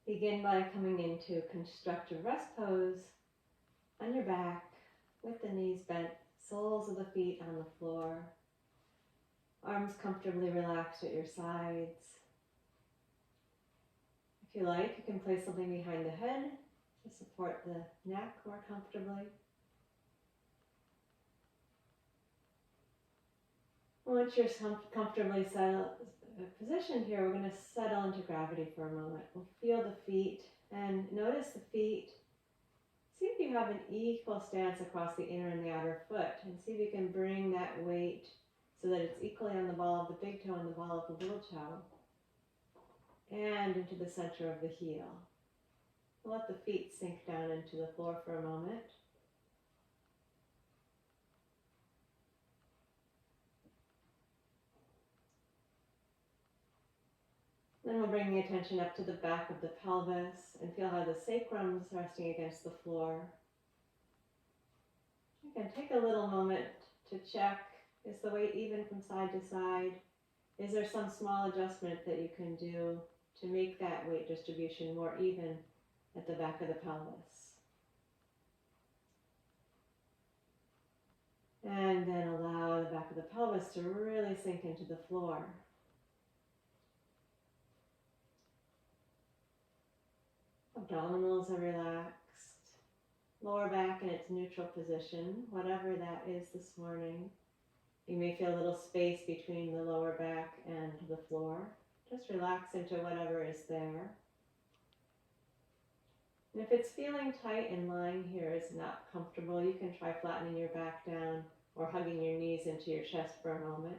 Begin by coming into constructive rest pose on your back with the knees bent, soles of the feet on the floor, arms comfortably relaxed at your sides. If you like, you can place something behind the head to support the neck more comfortably. Once you're comfortably positioned here, we're going to settle into gravity for a moment. We'll feel the feet and notice the feet. See if you have an equal stance across the inner and the outer foot, and see if you can bring that weight so that it's equally on the ball of the big toe and the ball of the little toe, and into the center of the heel. We'll let the feet sink down into the floor for a moment. Then we'll bring the attention up to the back of the pelvis and feel how the sacrum's resting against the floor. You can take a little moment to check, is the weight even from side to side? Is there some small adjustment that you can do to make that weight distribution more even at the back of the pelvis? And then allow the back of the pelvis to really sink into the floor. Abdominals are relaxed. Lower back in its neutral position, whatever that is this morning. You may feel a little space between the lower back and the floor. Just relax into whatever is there. And if it's feeling tight and lying here is not comfortable, you can try flattening your back down or hugging your knees into your chest for a moment.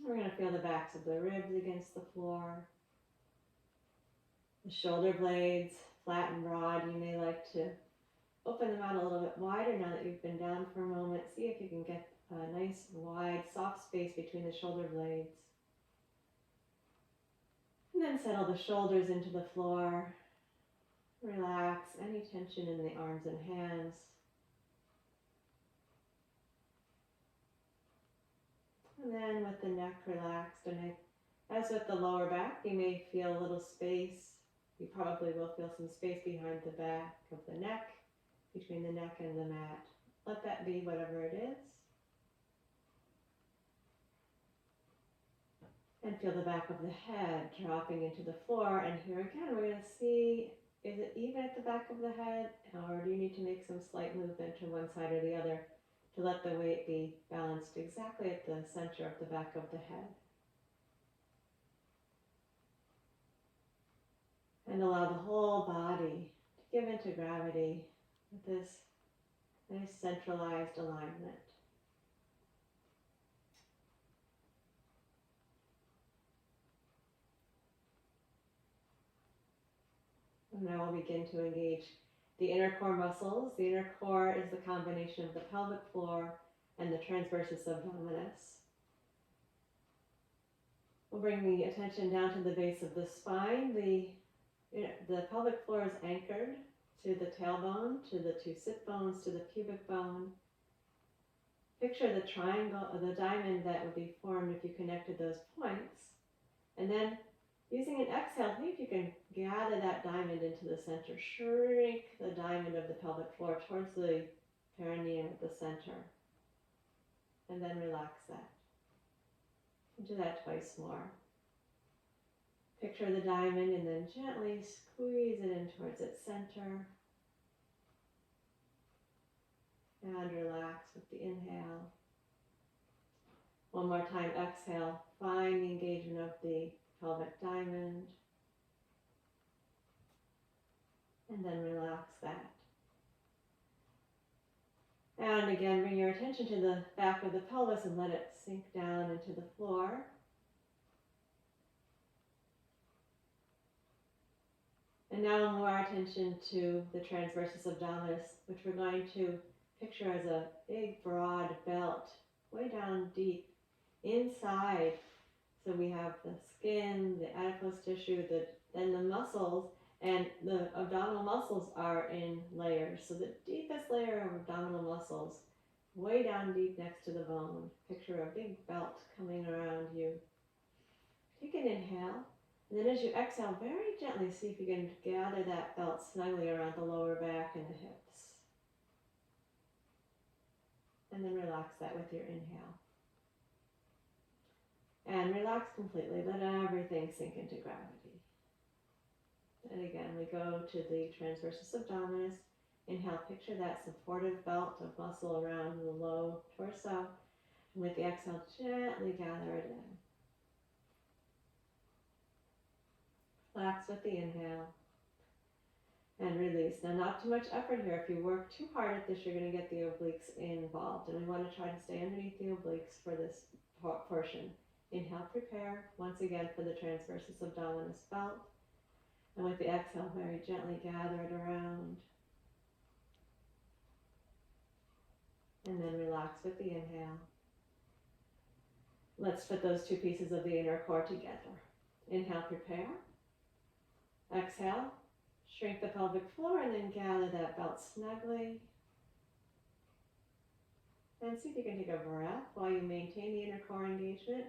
We're going to feel the backs of the ribs against the floor. The shoulder blades, flat and broad. You may like to open them out a little bit wider now that you've been down for a moment. See if you can get a nice, wide, soft space between the shoulder blades. And then settle the shoulders into the floor. Relax any tension in the arms and hands. And then with the neck relaxed, and as with the lower back, you may feel a little space. You probably will feel some space behind the back of the neck, between the neck and the mat. Let that be whatever it is. And feel the back of the head dropping into the floor. And here again, we're going to see, is it even at the back of the head, or do you need to make some slight movement to one side or the other to let the weight be balanced exactly at the center of the back of the head? And allow the whole body to give into gravity with this nice centralized alignment. And now we'll begin to engage the inner core muscles. The inner core is the combination of the pelvic floor and the transversus abdominis. We'll bring the attention down to the base of the spine. The pelvic floor is anchored to the tailbone, to the two sit bones, to the pubic bone. Picture the triangle or the diamond that would be formed if you connected those points. And then using an exhale, see if you can gather that diamond into the center. Shrink the diamond of the pelvic floor towards the perineum at the center. And then relax that. Do that twice more. Picture the diamond and then gently squeeze it in towards its center. And relax with the inhale. One more time, exhale. Find the engagement of the pelvic diamond. And then relax that. And again, bring your attention to the back of the pelvis and let it sink down into the floor. And now more attention to the transversus abdominis, which we're going to picture as a big, broad belt, way down deep inside. So we have the skin, the adipose tissue, then the muscles, and the abdominal muscles are in layers. So the deepest layer of abdominal muscles way down deep next to the bone. Picture a big belt coming around you. Take an inhale, and then as you exhale, very gently see if you can gather that belt snugly around the lower back and the hips. And then relax that with your inhale. And relax completely. Let everything sink into gravity. And again, we go to the transversus abdominis. Inhale, picture that supportive belt of muscle around the low torso. And with the exhale, gently gather it in. Relax with the inhale. And release. Now, not too much effort here. If you work too hard at this, you're going to get the obliques involved. And we want to try to stay underneath the obliques for this portion. Inhale, prepare once again for the transversus abdominis belt. And with the exhale, very gently gather it around. And then relax with the inhale. Let's put those two pieces of the inner core together. Inhale, prepare. Exhale, shrink the pelvic floor and then gather that belt snugly. And see if you can take a breath while you maintain the inner core engagement.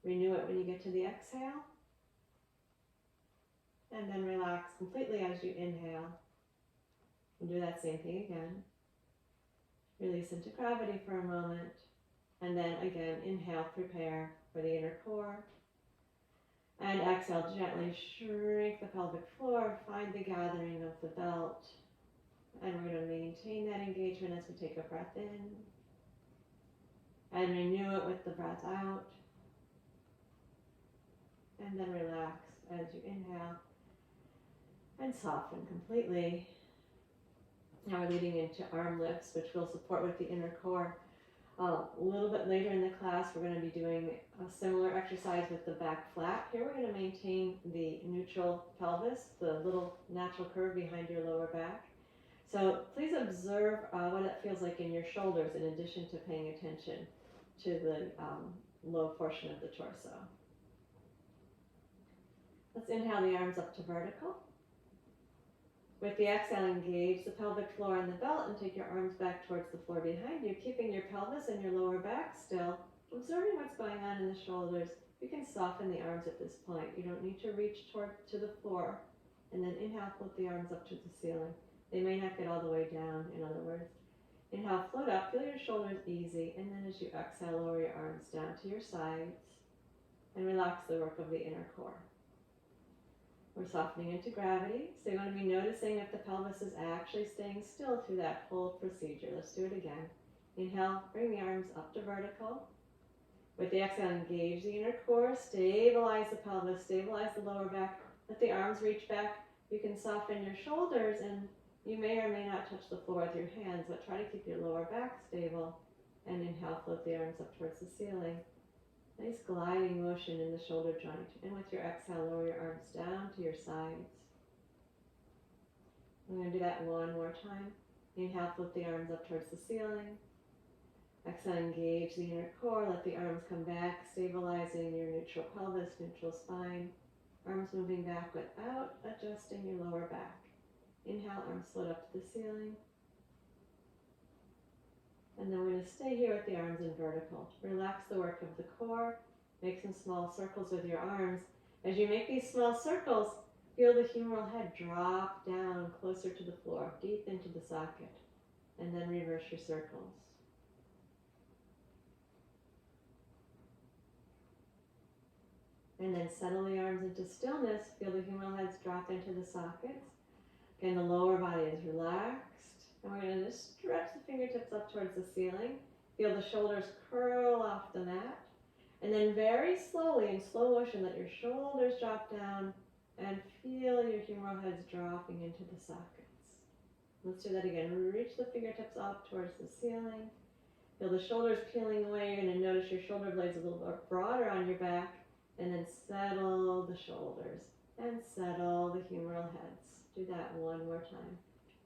Renew it when you get to the exhale. And then relax completely as you inhale. And do that same thing again. Release into gravity for a moment. And then again, inhale, prepare for the inner core. And exhale, gently shrink the pelvic floor. Find the gathering of the belt. And we're going to maintain that engagement as we take a breath in. And renew it with the breath out. And then relax as you inhale. And soften completely. Now we're leading into arm lifts, which will support with the inner core. A little bit later in the class, we're going to be doing a similar exercise with the back flat. Here we're going to maintain the neutral pelvis, the little natural curve behind your lower back. So please observe what it feels like in your shoulders in addition to paying attention to the low portion of the torso. Let's inhale the arms up to vertical. With the exhale, engage the pelvic floor and the belt and take your arms back towards the floor behind you, keeping your pelvis and your lower back still, observing what's going on in the shoulders. You can soften the arms at this point. You don't need to reach to the floor. And then inhale, float the arms up to the ceiling. They may not get all the way down, in other words. Inhale, float up, feel your shoulders easy, and then as you exhale, lower your arms down to your sides and relax the work of the inner core. We're softening into gravity, so you want to be noticing if the pelvis is actually staying still through that whole procedure. Let's do it again. Inhale, bring the arms up to vertical. With the exhale, engage the inner core, stabilize the pelvis, stabilize the lower back, let the arms reach back. You can soften your shoulders, and you may or may not touch the floor with your hands, but try to keep your lower back stable. And inhale, float the arms up towards the ceiling. Nice gliding motion in the shoulder joint. And with your exhale, lower your arms down to your sides. I'm going to do that one more time. Inhale, flip the arms up towards the ceiling. Exhale, engage the inner core. Let the arms come back, stabilizing your neutral pelvis, neutral spine. Arms moving back without adjusting your lower back. Inhale, arms float up to the ceiling. And then we're going to stay here with the arms in vertical. Relax the work of the core. Make some small circles with your arms. As you make these small circles, feel the humeral head drop down closer to the floor, deep into the socket. And then reverse your circles. And then settle the arms into stillness. Feel the humeral heads drop into the sockets. Again, the lower body is relaxed. And we're going to just stretch the fingertips up towards the ceiling. Feel the shoulders curl off the mat. And then very slowly, in slow motion, let your shoulders drop down and feel your humeral heads dropping into the sockets. Let's do that again. Reach the fingertips up towards the ceiling. Feel the shoulders peeling away. You're going to notice your shoulder blades a little bit broader on your back. And then settle the shoulders and settle the humeral heads. Do that one more time.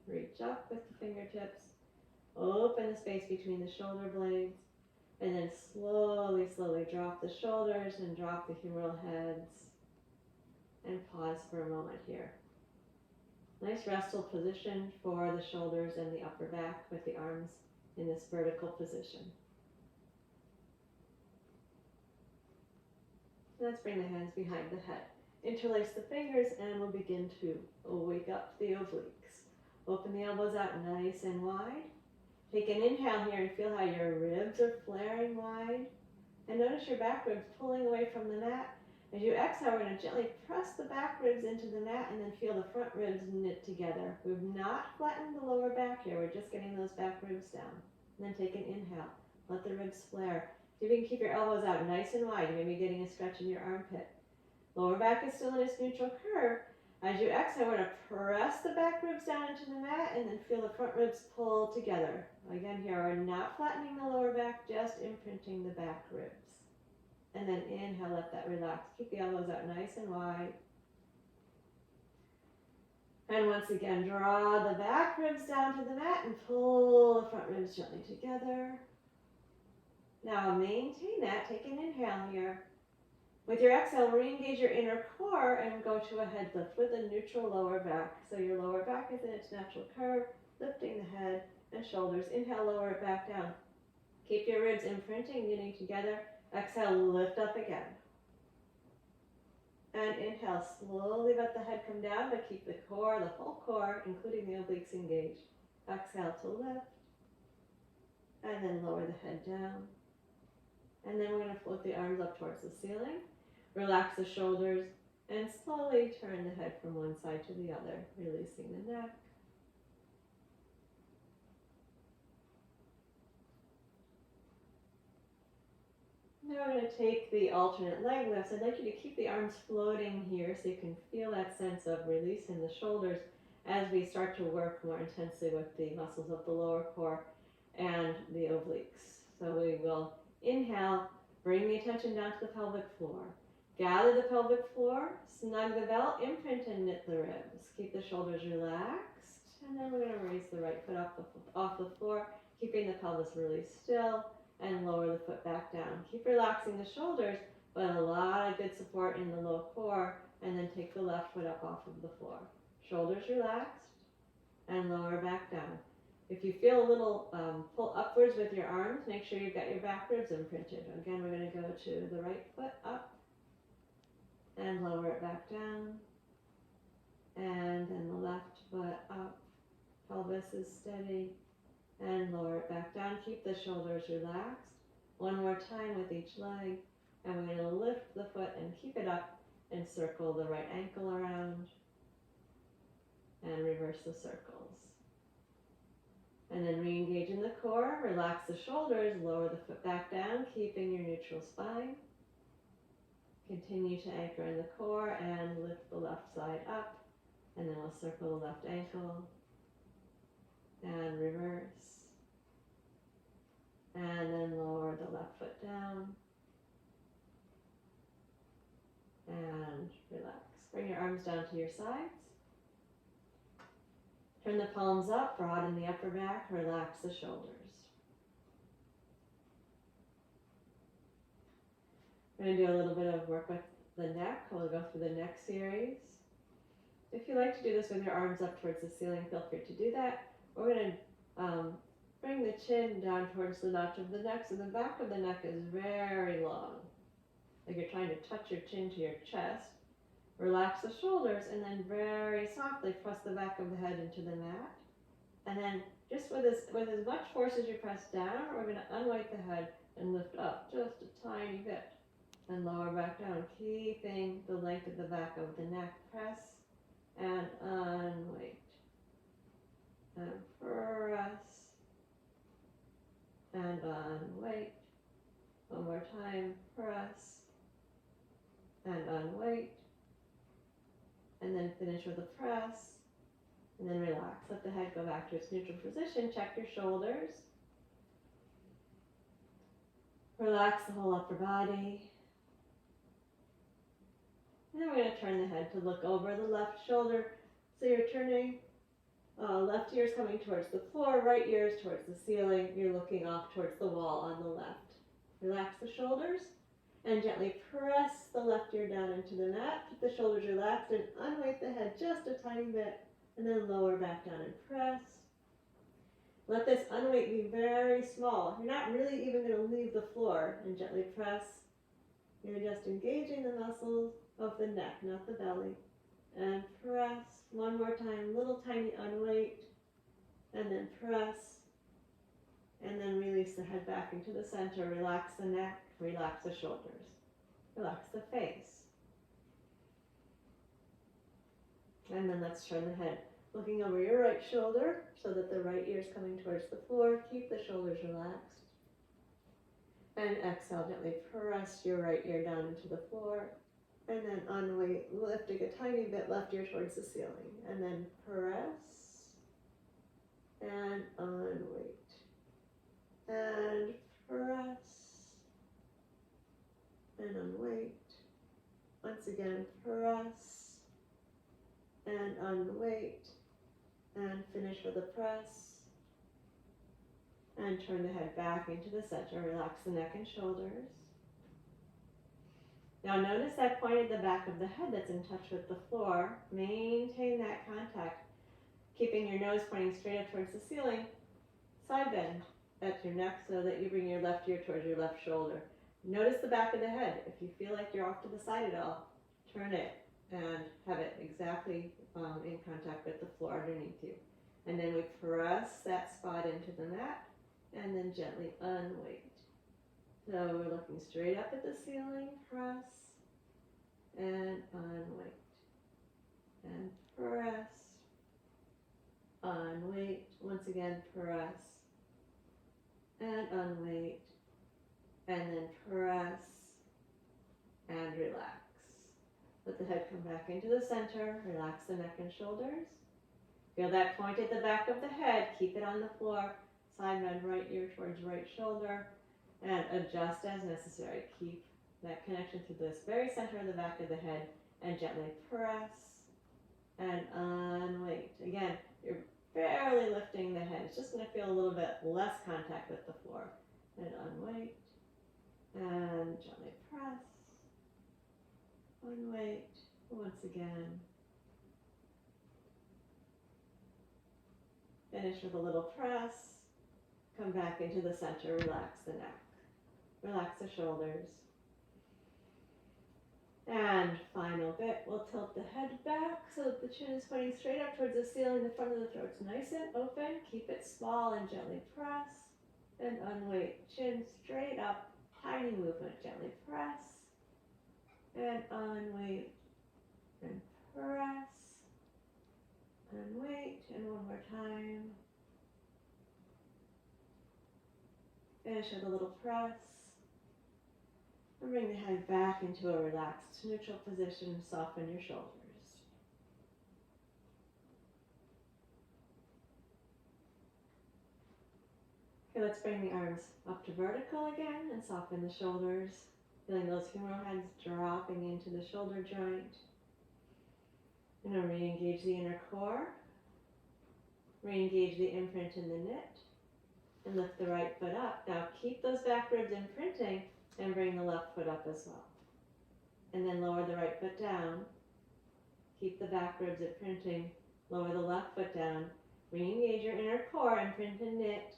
Reach up with the fingertips. Open the space between the shoulder blades. And then slowly, slowly drop the shoulders and drop the humeral heads. And pause for a moment here. Nice restful position for the shoulders and the upper back with the arms in this vertical position. Let's bring the hands behind the head. Interlace the fingers and we'll begin to wake up the obliques. Open the elbows out nice and wide. Take an inhale here and feel how your ribs are flaring wide. And notice your back ribs pulling away from the mat. As you exhale, we're going to gently press the back ribs into the mat and then feel the front ribs knit together. We've not flattened the lower back here. We're just getting those back ribs down. And then take an inhale. Let the ribs flare. See if you can keep your elbows out nice and wide. You may be getting a stretch in your armpit. Lower back is still in its neutral curve. As you exhale, we're going to press the back ribs down into the mat and then feel the front ribs pull together. Again, here we're not flattening the lower back, just imprinting the back ribs. And then inhale, let that relax. Keep the elbows out nice and wide. And once again, draw the back ribs down to the mat and pull the front ribs gently together. Now maintain that. Take an inhale here. With your exhale, re-engage your inner core and go to a head lift with a neutral lower back. So your lower back is in its natural curve, lifting the head and shoulders. Inhale, lower it back down. Keep your ribs imprinting, knitting together. Exhale, lift up again. And inhale, slowly let the head come down, but keep the core, the whole core, including the obliques, engaged. Exhale to lift. And then lower the head down. And then we're going to float the arms up towards the ceiling. Relax the shoulders and slowly turn the head from one side to the other, releasing the neck. Now we're going to take the alternate leg lifts. I'd like you to keep the arms floating here so you can feel that sense of release in the shoulders as we start to work more intensely with the muscles of the lower core and the obliques. So we will inhale, bring the attention down to the pelvic floor. Gather the pelvic floor, snug the belt, imprint and knit the ribs. Keep the shoulders relaxed, and then we're going to raise the right foot off the floor, keeping the pelvis really still, and lower the foot back down. Keep relaxing the shoulders, but a lot of good support in the low core, and then take the left foot up off of the floor. Shoulders relaxed, and lower back down. If you feel a little pull upwards with your arms, make sure you've got your back ribs imprinted. Again, we're going to go to the right foot up, and lower it back down, and then the left foot up, pelvis is steady, and lower it back down. Keep the shoulders relaxed. One more time with each leg, and we're going to lift the foot and keep it up and circle the right ankle around, and reverse the circles. And then re-engage in the core, relax the shoulders, lower the foot back down, keeping your neutral spine. Continue to anchor in the core and lift the left side up, and then we'll circle the left ankle and reverse, and then lower the left foot down and relax. Bring your arms down to your sides. Turn the palms up, broaden the upper back, relax the shoulders. We're going to do a little bit of work with the neck. We'll go through the neck series. If you like to do this with your arms up towards the ceiling, feel free to do that. We're going to bring the chin down towards the notch of the neck, so the back of the neck is very long, like you're trying to touch your chin to your chest. Relax the shoulders, and then very softly press the back of the head into the mat. And then just with as much force as you press down, we're going to unweight the head and lift up just a tiny bit. And lower back down, keeping the length of the back of the neck. Press and unweight. And press and unweight. One more time, press and unweight. And then finish with a press. And then relax. Let the head go back to its neutral position. Check your shoulders. Relax the whole upper body. And then we're going to turn the head to look over the left shoulder. So you're turning, left ear is coming towards the floor, right ear is towards the ceiling. You're looking off towards the wall on the left. Relax the shoulders and gently press the left ear down into the mat. Keep the shoulders relaxed and unweight the head just a tiny bit. and then lower back down and press. Let this unweight be very small. You're not really even going to leave the floor, and gently press. You're just engaging the muscles of the neck, not the belly. And press. One more time, little tiny unweight, and then press. And then release the head back into the center. Relax the neck, relax the shoulders, relax the face. And then let's turn the head, looking over your right shoulder so that the right ear is coming towards the floor. Keep the shoulders relaxed. And exhale, gently press your right ear down into the floor. And then unweight, lifting a tiny bit, left ear towards the ceiling. And then press and unweight. And press and unweight. Once again, press and unweight. And finish with a press. And turn the head back into the center. Relax the neck and shoulders. Now notice that point at the back of the head that's in touch with the floor. Maintain that contact, keeping your nose pointing straight up towards the ceiling. Side bend at your neck so that you bring your left ear towards your left shoulder. Notice the back of the head. If you feel like you're off to the side at all, turn it and have it exactly in contact with the floor underneath you. And then we press that spot into the mat and then gently unweight. So we're looking straight up at the ceiling, press, and unweight, and press, unweight, once again press, and unweight, and then press, and relax. Let the head come back into the center, relax the neck and shoulders. Feel that point at the back of the head, keep it on the floor, side bend right ear towards right shoulder, and adjust as necessary. Keep that connection to this very center of the back of the head and gently press and unweight. Again, you're barely lifting the head. It's just going to feel a little bit less contact with the floor. And unweight and gently press. Unweight once again. Finish with a little press. Come back into the center. Relax the neck. Relax the shoulders. And final bit, we'll tilt the head back so that the chin is pointing straight up towards the ceiling. The front of the throat's nice and open. Keep it small and gently press. And unweight. Chin straight up. Tiny movement. Gently press. And unweight. And press. Unweight. And one more time. Finish with a little press. And bring the head back into a relaxed, neutral position. Soften your shoulders. Okay, let's bring the arms up to vertical again and soften the shoulders. Feeling those humeral heads dropping into the shoulder joint. And then re-engage the inner core. Re-engage the imprint in the knit. And lift the right foot up. Now keep those back ribs imprinting and bring the left foot up as well. And then lower the right foot down. Keep the back ribs imprinting. Lower the left foot down. Re-engage your inner core, imprint and knit.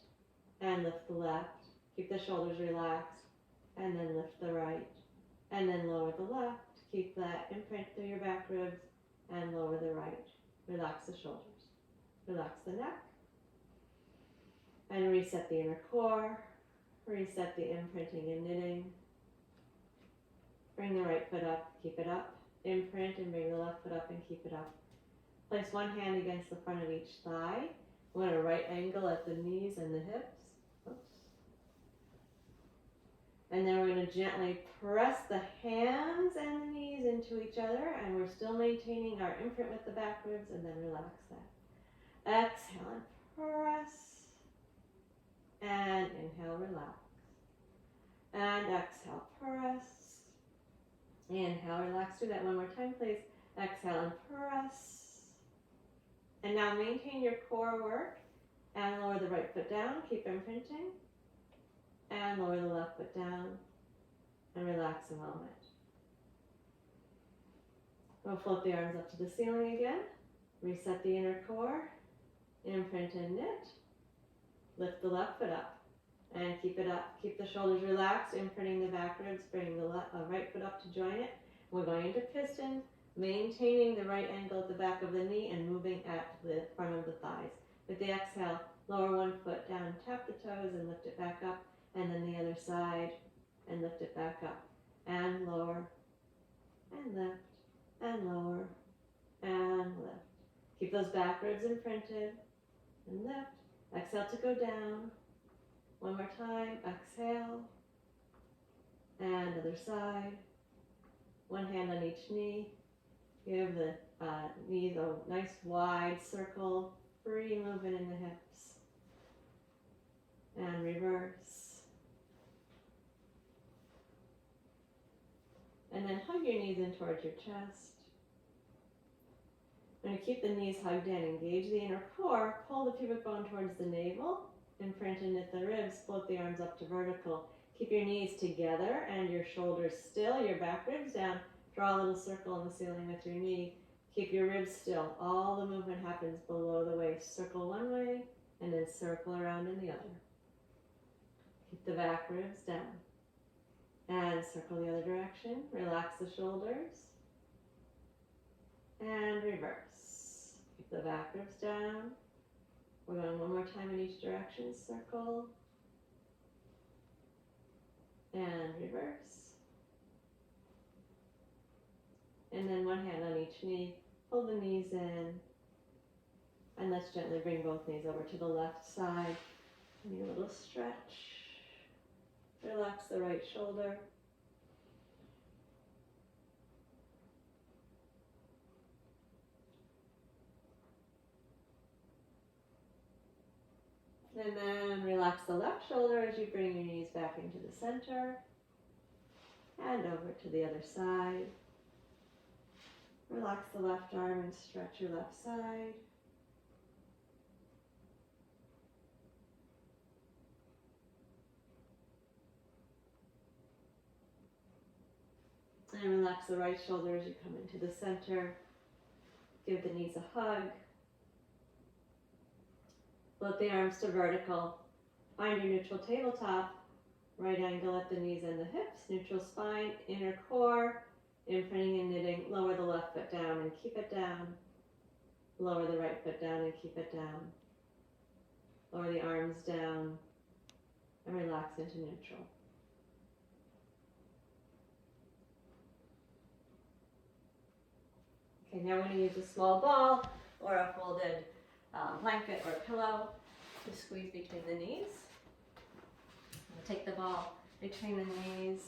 And lift the left. Keep the shoulders relaxed. And then lift the right. And then lower the left. Keep that imprint through your back ribs. And lower the right. Relax the shoulders. Relax the neck. And reset the inner core. Reset the imprinting and knitting. Bring the right foot up, keep it up. Imprint and bring the left foot up and keep it up. Place one hand against the front of each thigh. We want a right angle at the knees and the hips. Oops. And then we're going to gently press the hands and the knees into each other. And we're still maintaining our imprint with the back ribs, and then relax that. Exhale and press. And inhale, relax. And exhale, press. Inhale, relax. Do that one more time, please. Exhale and press. And now maintain your core work. And lower the right foot down. Keep imprinting. And lower the left foot down. And relax a moment. We'll float the arms up to the ceiling again. Reset the inner core, imprint and knit. Lift the left foot up and keep it up. Keep the shoulders relaxed, imprinting the back ribs, bring the right foot up to join it. We're going into piston, maintaining the right angle at the back of the knee and moving at the front of the thighs. With the exhale, lower one foot down, tap the toes and lift it back up, and then the other side and lift it back up, and lower, and lift, and lower, and lift. Keep those back ribs imprinted, and lift. Exhale to go down. One more time, exhale, and other side. One hand on each knee. Give the knees a nice wide circle, free movement in the hips. And reverse. And then hug your knees in towards your chest. I'm going to keep the knees hugged in. Engage the inner core. Pull the pubic bone towards the navel. Imprint and knit the ribs. Float the arms up to vertical. Keep your knees together and your shoulders still. Your back ribs down. Draw a little circle on the ceiling with your knee. Keep your ribs still. All the movement happens below the waist. Circle one way and then circle around in the other. Keep the back ribs down. And circle the other direction. Relax the shoulders. And reverse. Keep the back ribs down. We're going one more time in each direction. Circle. And reverse. And then one hand on each knee. Pull the knees in. And let's gently bring both knees over to the left side. Need a little stretch. Relax the right shoulder. And then relax the left shoulder as you bring your knees back into the center. And over to the other side. Relax the left arm and stretch your left side. And relax the right shoulder as you come into the center. Give the knees a hug. Float the arms to vertical. Find your neutral tabletop. Right angle at the knees and the hips. Neutral spine, inner core. Imprinting and knitting. Lower the left foot down and keep it down. Lower the right foot down and keep it down. Lower the arms down. And relax into neutral. Okay, now we're going to use a small ball or a folded blanket or pillow to squeeze between the knees. We'll take the ball between the knees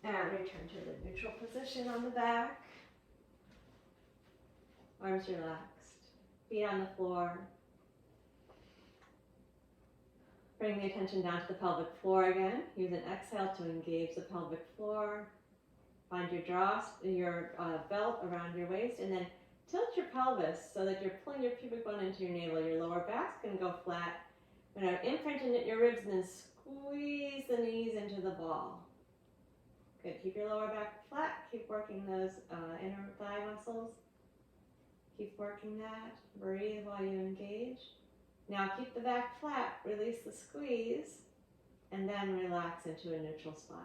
and return to the neutral position on the back. Arms relaxed, feet on the floor. Bring the attention down to the pelvic floor again. Use an exhale to engage the pelvic floor. Find your belt around your waist, and then tilt your pelvis so that you're pulling your pubic bone into your navel. Your lower back's going to go flat. You're going to imprint and knit your ribs, and then squeeze the knees into the ball. Good. Keep your lower back flat. Keep working those inner thigh muscles. Keep working that. Breathe while you engage. Now keep the back flat. Release the squeeze, and then relax into a neutral spine.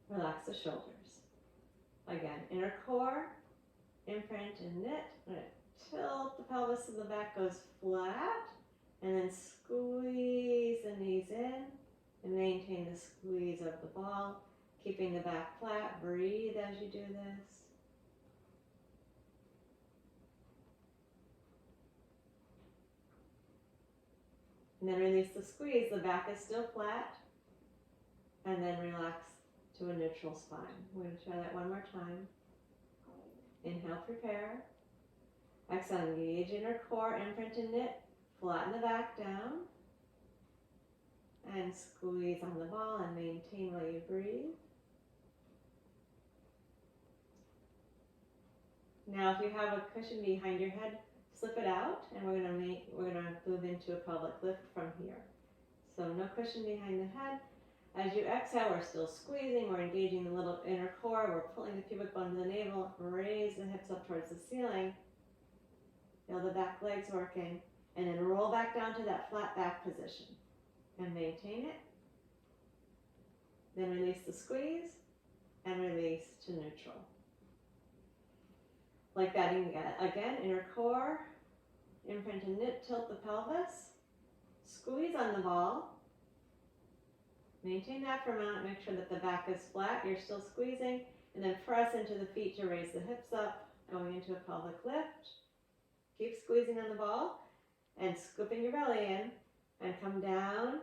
Relax the shoulders. Again, inner core, imprint and knit. I'm going to tilt the pelvis so the back goes flat, and then squeeze the knees in and maintain the squeeze of the ball, keeping the back flat. Breathe as you do this. And then release the squeeze. The back is still flat, and then relax to a neutral spine. We're going to try that one more time. Inhale, prepare. Exhale, engage inner core, imprint and knit. Flatten the back down. And squeeze on the ball and maintain while you breathe. Now, if you have a cushion behind your head, slip it out, and we're going to move into a pelvic lift from here. So no cushion behind the head. As you exhale, we're still squeezing, we're engaging the little inner core, we're pulling the pubic bone to the navel, raise the hips up towards the ceiling, feel the back legs working, and then roll back down to that flat back position and maintain it. Then release the squeeze and release to neutral. Like that again, inner core, imprint and knit, tilt the pelvis, squeeze on the ball. Maintain that for a moment, make sure that the back is flat, you're still squeezing, and then press into the feet to raise the hips up, going into a pelvic lift. Keep squeezing on the ball, and scooping your belly in, and come down,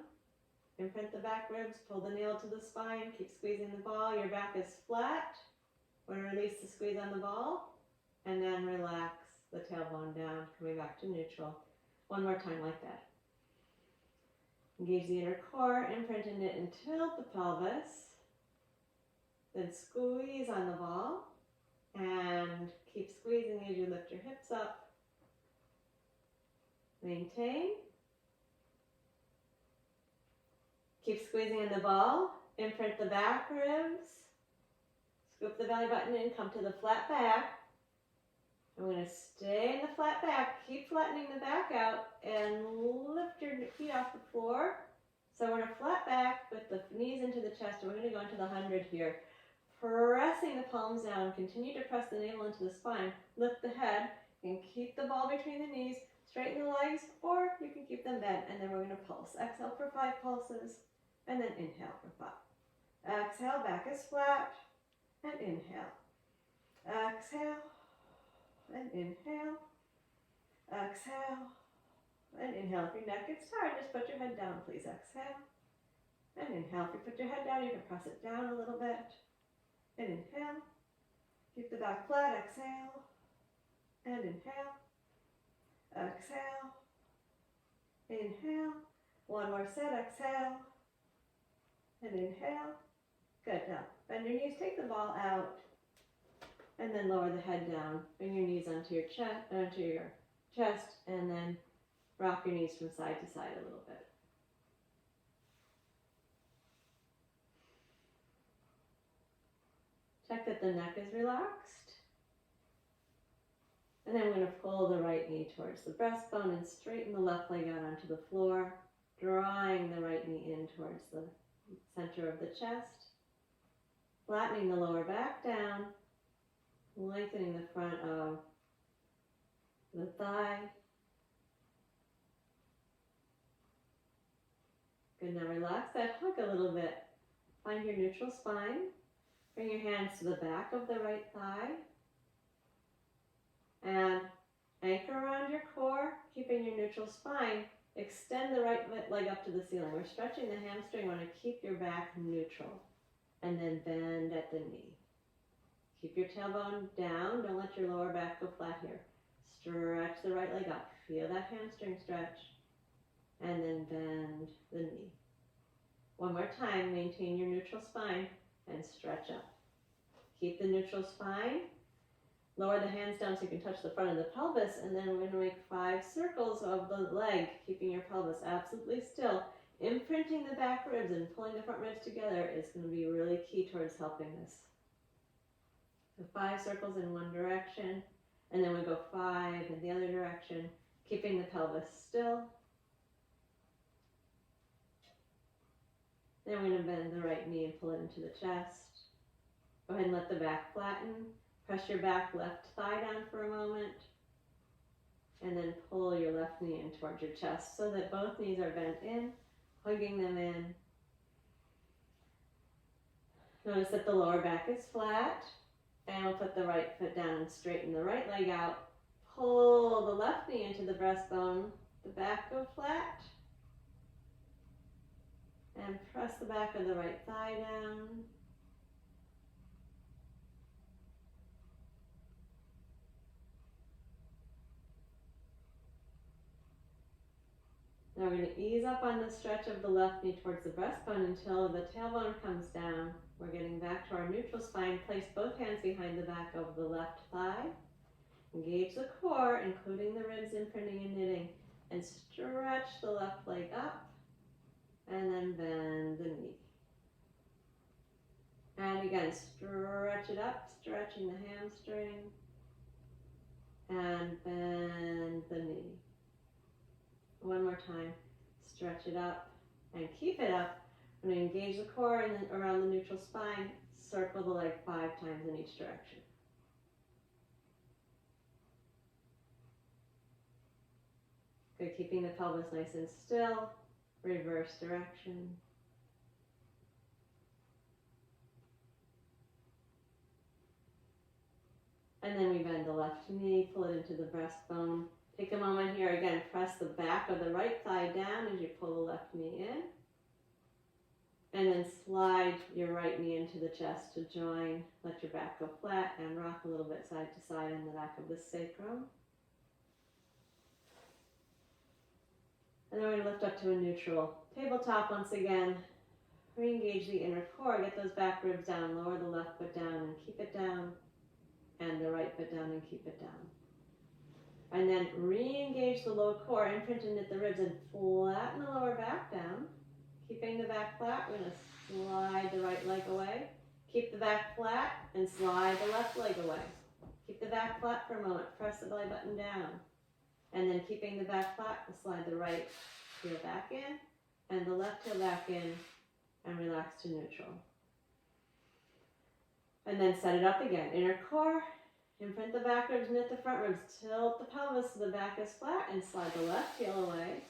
imprint the back ribs, pull the nail to the spine, keep squeezing the ball, your back is flat. We're going to release the squeeze on the ball, and then relax the tailbone down, coming back to neutral. One more time like that. Engage the inner core, imprint and knit and tilt the pelvis. Then squeeze on the ball and keep squeezing as you lift your hips up. Maintain. Keep squeezing on the ball, imprint the back ribs. Scoop the belly button in, come to the flat back. I'm going to stay in the flat back, keep flattening the back out, and lift your feet off the floor. So we're in a flat back with the knees into the chest, and we're going to go into the 100 here. Pressing the palms down, continue to press the navel into the spine, lift the head, and keep the ball between the knees, straighten the legs, or you can keep them bent, and then we're going to pulse. Exhale for 5 pulses, and then inhale for 5. Exhale, back is flat, and inhale. Exhale. And inhale, exhale, and inhale. If your neck gets tired, just put your head down, please. Exhale, and inhale. If you put your head down, you can press it down a little bit. And inhale, keep the back flat, exhale, and inhale, exhale, inhale. One more set, exhale, and inhale. Good, now bend your knees, take the ball out. And then lower the head down, bring your knees onto your chest, and then rock your knees from side to side a little bit. Check that the neck is relaxed. And then we're going to pull the right knee towards the breastbone and straighten the left leg out onto the floor, drawing the right knee in towards the center of the chest, flattening the lower back down, lengthening the front of the thigh. Good, now relax that hug a little bit. Find your neutral spine. Bring your hands to the back of the right thigh. And anchor around your core, keeping your neutral spine. Extend the right leg up to the ceiling. We're stretching the hamstring. Want to keep your back neutral. And then bend at the knee. Keep your tailbone down. Don't let your lower back go flat here. Stretch the right leg up. Feel that hamstring stretch. And then bend the knee. One more time. Maintain your neutral spine and stretch up. Keep the neutral spine. Lower the hands down so you can touch the front of the pelvis. And then we're going to make 5 circles of the leg, keeping your pelvis absolutely still. Imprinting the back ribs and pulling the front ribs together is going to be really key towards helping this. So 5 circles in one direction, and then we go 5 in the other direction, keeping the pelvis still. Then we're going to bend the right knee and pull it into the chest. Go ahead and let the back flatten. Press your back left thigh down for a moment, and then pull your left knee in towards your chest so that both knees are bent in, hugging them in. Notice that the lower back is flat. And we'll put the right foot down and straighten the right leg out. Pull the left knee into the breastbone. The back go flat. And press the back of the right thigh down. Now we're going to ease up on the stretch of the left knee towards the breastbone until the tailbone comes down. We're getting back to our neutral spine. Place both hands behind the back of the left thigh. Engage the core, including the ribs imprinting and knitting, and stretch the left leg up, and then bend the knee. again, stretch it up, stretching the hamstring, and bend the knee. One more time, stretch it up and keep it up. I'm going to engage the core and then around the neutral spine, circle the leg 5 times in each direction. Good, keeping the pelvis nice and still, reverse direction. And then we bend the left knee, pull it into the breastbone. Take a moment here, again, press the back of the right thigh down as you pull the left knee in. And then slide your right knee into the chest to join. Let your back go flat and rock a little bit side to side in the back of the sacrum. And then we're going to lift up to a neutral tabletop once again. Re-engage the inner core, get those back ribs down, lower the left foot down and keep it down. And the right foot down and keep it down. And then re-engage the low core, imprint into the ribs and flatten the lower back down. Keeping the back flat, we're going to slide the right leg away. Keep the back flat and slide the left leg away. Keep the back flat for a moment, press the belly button down. And then keeping the back flat, we'll slide the right heel back in and the left heel back in and relax to neutral. And then set it up again. Inner core, imprint the back ribs, knit the front ribs, tilt the pelvis so the back is flat and slide the left heel away.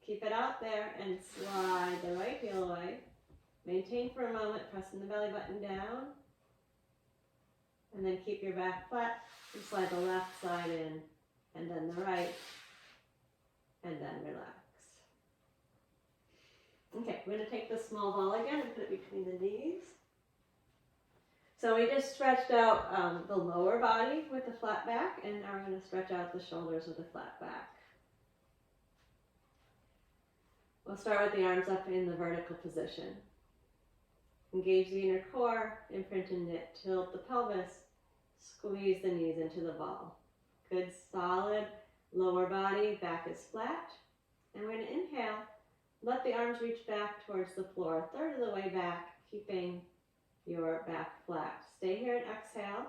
Keep it out there and slide the right heel away. Maintain for a moment, pressing the belly button down. And then keep your back flat and slide the left side in and then the right and then relax. Okay, we're going to take the small ball again and put it between the knees. So we just stretched out the lower body with the flat back, and now we're going to stretch out the shoulders with the flat back. We'll start with the arms up in the vertical position. Engage the inner core, imprint and knit, tilt the pelvis, squeeze the knees into the ball. Good solid lower body, back is flat. And we're going to inhale, let the arms reach back towards the floor, a third of the way back, keeping your back flat. Stay here and exhale,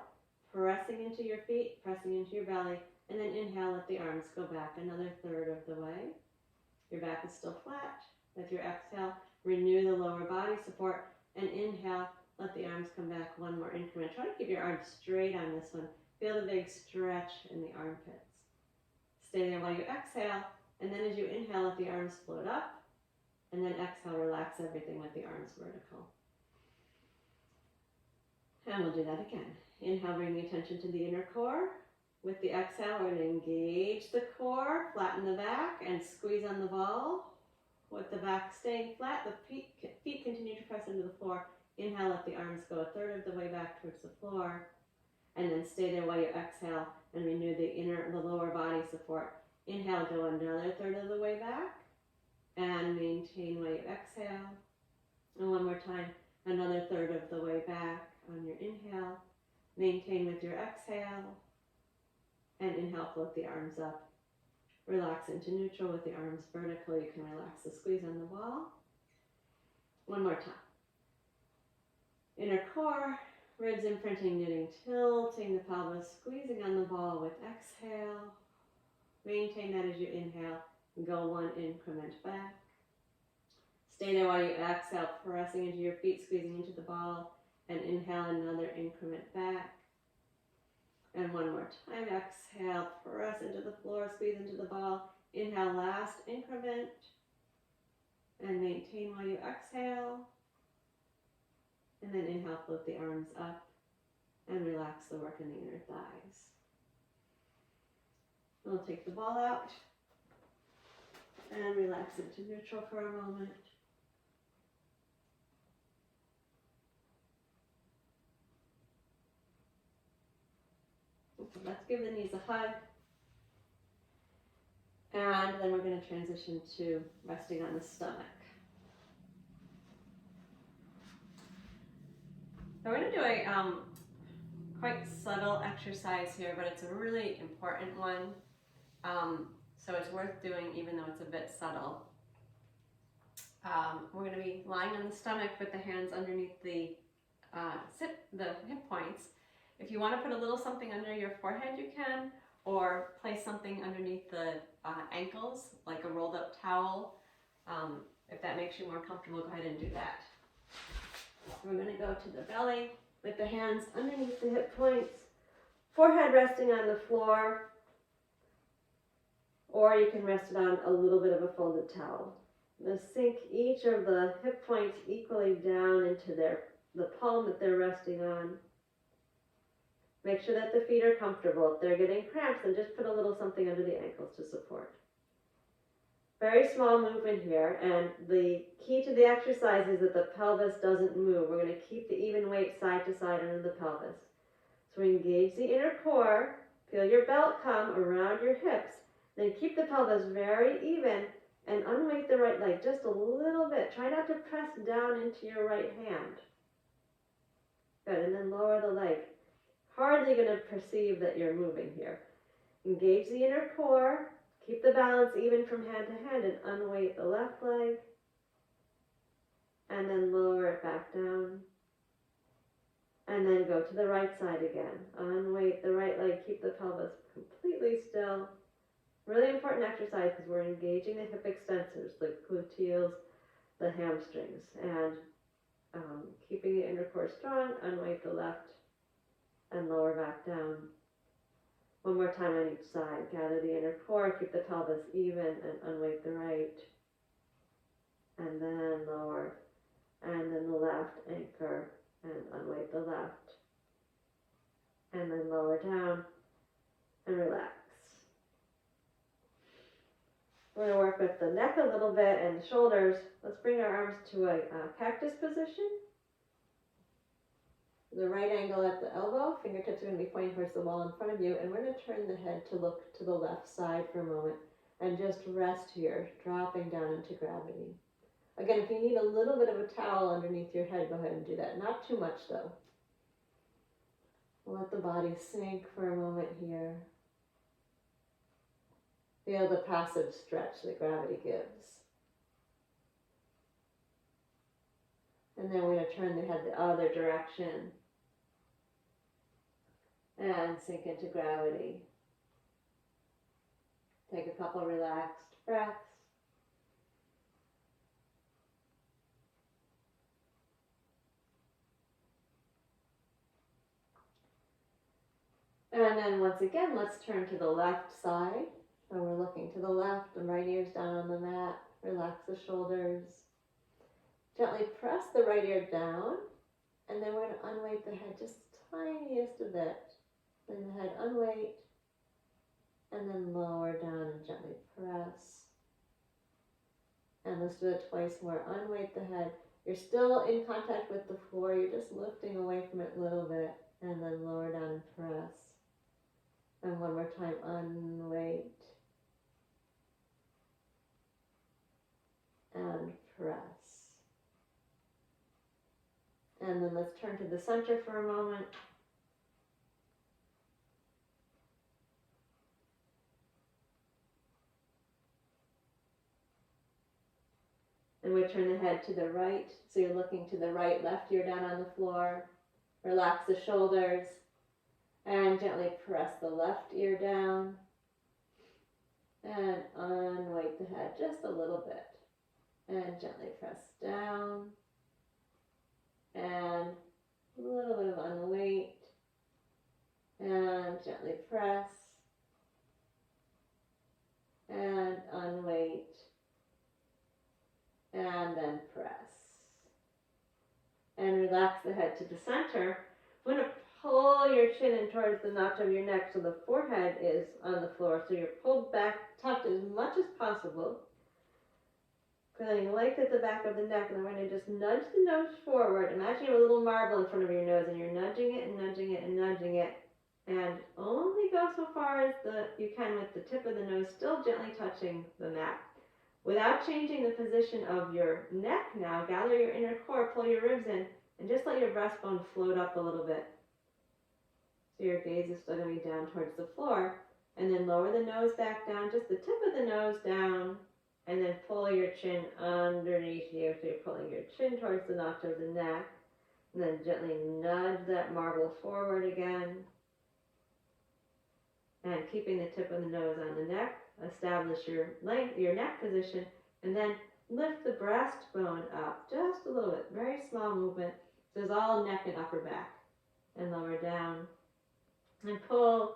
pressing into your feet, pressing into your belly, and then inhale, let the arms go back another third of the way. Your back is still flat. With your exhale, renew the lower body support, and inhale, let the arms come back one more increment. Try to keep your arms straight on this one. Feel the big stretch in the armpits. Stay there while you exhale, and then as you inhale, let the arms float up, and then exhale, relax everything with the arms vertical. And we'll do that again. Inhale, bring the attention to the inner core. With the exhale, we're going to engage the core, flatten the back, and squeeze on the ball. With the back staying flat, the feet continue to press into the floor. Inhale, let the arms go a third of the way back towards the floor. And then stay there while you exhale and renew the lower body support. Inhale, go another third of the way back. And maintain while you exhale. And one more time, another third of the way back on your inhale. Maintain with your exhale. And inhale, float the arms up. Relax into neutral with the arms vertical. You can relax the squeeze on the wall. One more time. Inner core, ribs imprinting, knitting, tilting the pelvis, squeezing on the ball with exhale. Maintain that as you inhale. Go one increment back. Stay there while you exhale, pressing into your feet, squeezing into the ball, and inhale another increment back. And one more time, exhale, press into the floor, squeeze into the ball. Inhale, last increment. And maintain while you exhale. And then inhale, float the arms up and relax the work in the inner thighs. We'll take the ball out and relax into neutral for a moment. Okay, let's give the knees a hug. And then we're going to transition to resting on the stomach. So we're going to do a quite subtle exercise here, but it's a really important one. So it's worth doing even though it's a bit subtle. We're going to be lying on the stomach with the hands underneath the the hip points. If you want to put a little something under your forehead, you can, or place something underneath the ankles, like a rolled up towel. If that makes you more comfortable, go ahead and do that. We're going to go to the belly with the hands underneath the hip points, forehead resting on the floor, or you can rest it on a little bit of a folded towel. Now sink each of the hip points equally down into the palm that they're resting on. Make sure that the feet are comfortable. If they're getting cramps, then just put a little something under the ankles to support. Very small movement here, and the key to the exercise is that the pelvis doesn't move. We're going to keep the even weight side to side under the pelvis. So engage the inner core, feel your belt come around your hips, then keep the pelvis very even and unweight the right leg just a little bit. Try not to press down into your right hand. Good, and then lower the leg. Hardly going to perceive that you're moving here. Engage the inner core, keep the balance even from hand to hand, and unweight the left leg, and then lower it back down. And then go to the right side again. Unweight the right leg, keep the pelvis completely still. Really important exercise because we're engaging the hip extensors, the gluteals, the hamstrings, and keeping the inner core strong. Unweight the left and lower back down. One more time on each side. Gather the inner core, keep the pelvis even, and unweight the right. And then lower. And then the left, anchor, and unweight the left. And then lower down and relax. We're going to work with the neck a little bit and the shoulders. Let's bring our arms to a cactus position. The right angle at the elbow, fingertips are going to be pointing towards the wall in front of you, and we're going to turn the head to look to the left side for a moment and just rest here, dropping down into gravity. Again, if you need a little bit of a towel underneath your head, go ahead and do that. Not too much though. Let the body sink for a moment here. Feel the passive stretch that gravity gives. And then we're going to turn the head the other direction and sink into gravity. Take a couple relaxed breaths. And then once again, let's turn to the left side. So we're looking to the left, the right ear's down on the mat. Relax the shoulders. Gently press the right ear down, and then we're going to unweight the head just the tiniest a bit. Then the head unweight, and then lower down and gently press. And let's do it twice more. Unweight the head. You're still in contact with the floor. You're just lifting away from it a little bit, and then lower down and press. And one more time, unweight. And press. And then let's turn to the center for a moment. And we turn the head to the right. So you're looking to the right, left ear down on the floor. Relax the shoulders. And gently press the left ear down. And unweight the head just a little bit. And gently press down. And a little bit of unweight. And gently press. And unweight. And then press. And relax the head to the center. I'm going to pull your chin in towards the notch of your neck so the forehead is on the floor. So you're pulled back, tucked as much as possible. Feeling light at the back of the neck, and I'm going to just nudge the nose forward. Imagine you have a little marble in front of your nose, and you're nudging it and nudging it and nudging it. And only go so far as you can with the tip of the nose still gently touching the mat. Without changing the position of your neck now, gather your inner core, pull your ribs in, and just let your breastbone float up a little bit. So your gaze is still going to be down towards the floor. And then lower the nose back down, just the tip of the nose down, and then pull your chin underneath you. So you're pulling your chin towards the notch of the neck. And then gently nudge that marble forward again. And keeping the tip of the nose on the neck, establish your length, your neck position, and then lift the breastbone up just a little bit. Very small movement. So it's all neck and upper back. And lower down. And pull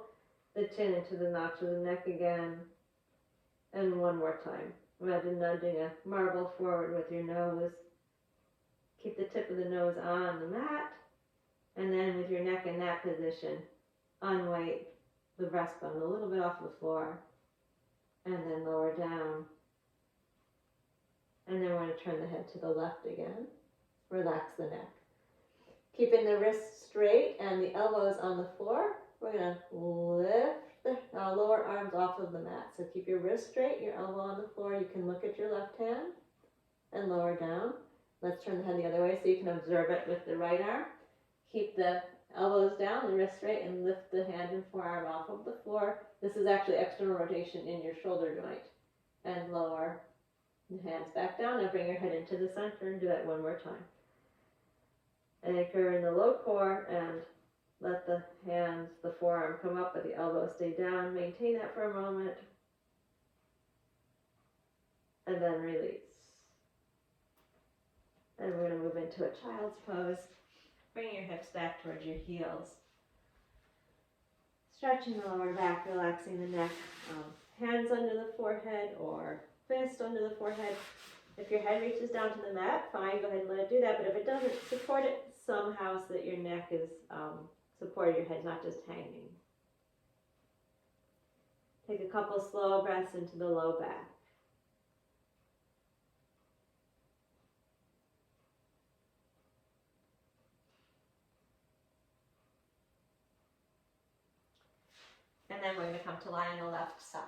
the chin into the notch of the neck again. And one more time. Imagine nudging a marble forward with your nose. Keep the tip of the nose on the mat. And then with your neck in that position, unweight the breastbone a little bit off the floor. And then lower down. And then we're going to turn the head to the left again. Relax the neck. Keeping the wrists straight and the elbows on the floor, we're going to lift the lower arms off of the mat. So keep your wrist straight, your elbow on the floor. You can look at your left hand and lower down. Let's turn the head the other way so you can observe it with the right arm. Keep the elbows down, the wrist straight, and lift the hand and forearm off of the floor. This is actually external rotation in your shoulder joint. And lower the hands back down and bring your head into the center and do that one more time. Anchor in the low core and let the hands, the forearm come up, but the elbow stay down. Maintain that for a moment. And then release. And we're going to move into a child's pose. Bring your hips back towards your heels. Stretching the lower back, relaxing the neck. Hands under the forehead or fist under the forehead. If your head reaches down to the mat, fine, go ahead and let it do that. But if it doesn't, support it somehow so that your neck is supported, your head's not just hanging. Take a couple slow breaths into the low back. And then we're going to come to lie on the left side.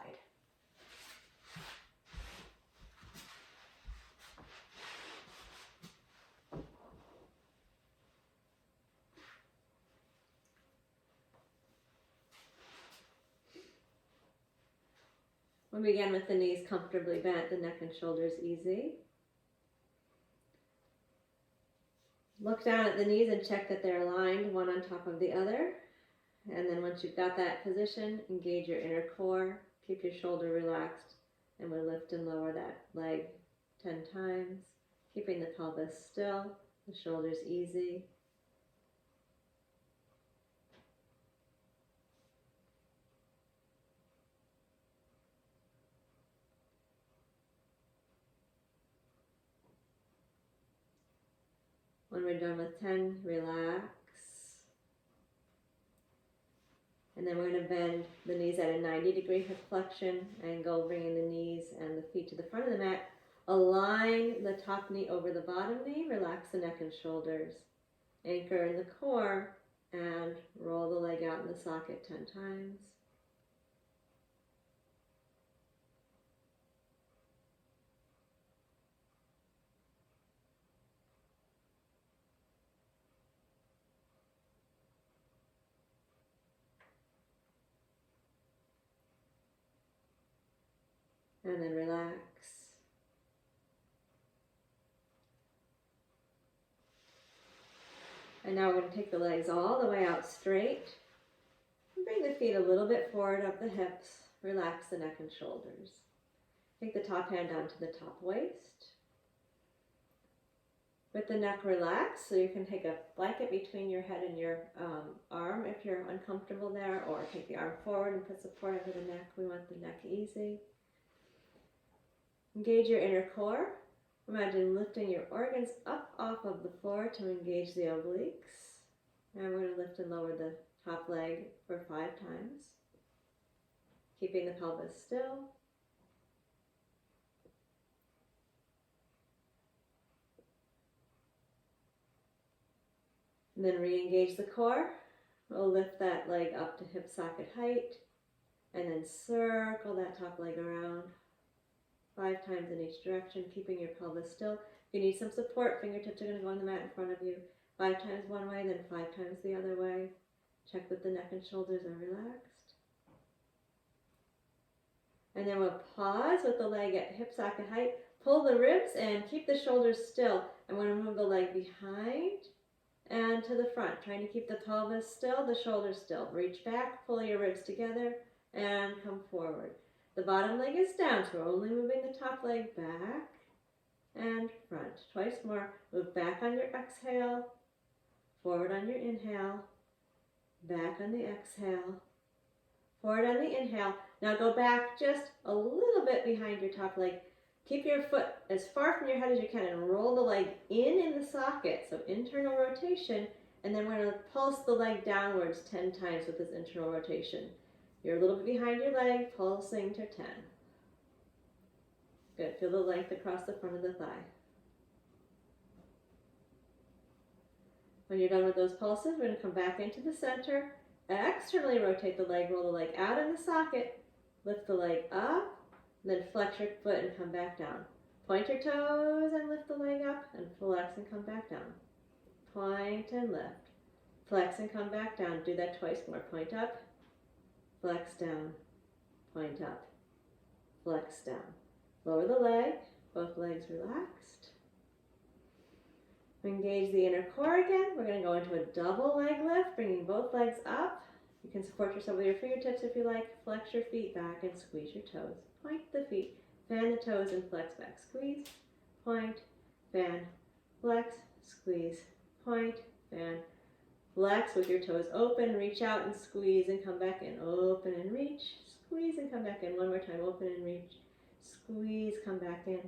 We'll begin with the knees comfortably bent, the neck and shoulders easy. Look down at the knees and check that they're aligned, one on top of the other. And then once you've got that position, engage your inner core. Keep your shoulder relaxed. And we'll lift and lower that leg 10 times. Keeping the pelvis still, the shoulders easy. When we're done with 10, relax. And then we're going to bend the knees at a 90-degree hip flexion angle, bringing the knees and the feet to the front of the mat. Align the top knee over the bottom knee. Relax the neck and shoulders. Anchor in the core and roll the leg out in the socket 10 times. And then relax. And now we're going to take the legs all the way out straight. And bring the feet a little bit forward up the hips. Relax the neck and shoulders. Take the top hand down to the top waist. With the neck relaxed, so you can take a blanket between your head and your arm if you're uncomfortable there, or take the arm forward and put support over the neck. We want the neck easy. Engage your inner core. Imagine lifting your organs up off of the floor to engage the obliques. And we're going to lift and lower the top leg for 5 times. Keeping the pelvis still. And then re-engage the core. We'll lift that leg up to hip socket height. And then circle that top leg around. 5 times in each direction, keeping your pelvis still. If you need some support, fingertips are going to go on the mat in front of you. 5 times one way, then 5 times the other way. Check that the neck and shoulders are relaxed. And then we'll pause with the leg at hip socket height. Pull the ribs and keep the shoulders still. And we're going to move the leg behind and to the front, trying to keep the pelvis still, the shoulders still. Reach back, pull your ribs together, and come forward. The bottom leg is down, so we're only moving the top leg back and front. Twice more. Move back on your exhale, forward on your inhale, back on the exhale, forward on the inhale. Now go back just a little bit behind your top leg. Keep your foot as far from your head as you can and roll the leg in the socket, so internal rotation, and then we're going to pulse the leg downwards 10 times with this internal rotation. You're a little bit behind your leg, pulsing to 10. Good, feel the length across the front of the thigh. When you're done with those pulses, we're going to come back into the center, externally rotate the leg, roll the leg out in the socket, lift the leg up, and then flex your foot and come back down. Point your toes and lift the leg up, and flex and come back down. Point and lift. Flex and come back down. Do that twice more. Point up, flex down, point up, flex down. Lower the leg, both legs relaxed. Engage the inner core again. We're going to go into a double leg lift, bringing both legs up. You can support yourself with your fingertips if you like. Flex your feet back and squeeze your toes. Point the feet, fan the toes and flex back. Squeeze, point, fan, flex, squeeze, point, fan, flex with your toes open. Reach out and squeeze and come back in. Open and reach, squeeze and come back in. One more time, open and reach, squeeze, come back in,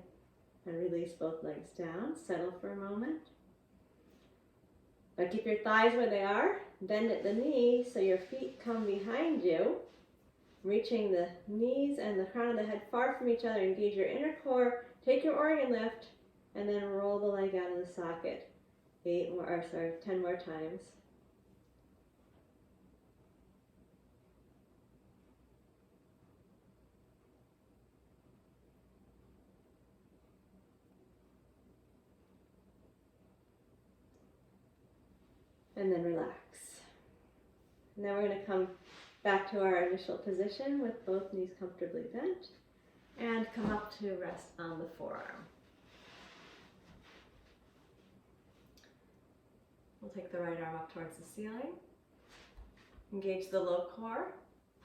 and release both legs down. Settle for a moment. Now keep your thighs where they are. Bend at the knee so your feet come behind you, reaching the knees and the crown of the head far from each other. Engage your inner core. Take your organ lift, and then roll the leg out of the socket. 10 more times. And then relax. And then we're going to come back to our initial position with both knees comfortably bent and come up to rest on the forearm. We'll take the right arm up towards the ceiling. Engage the low core.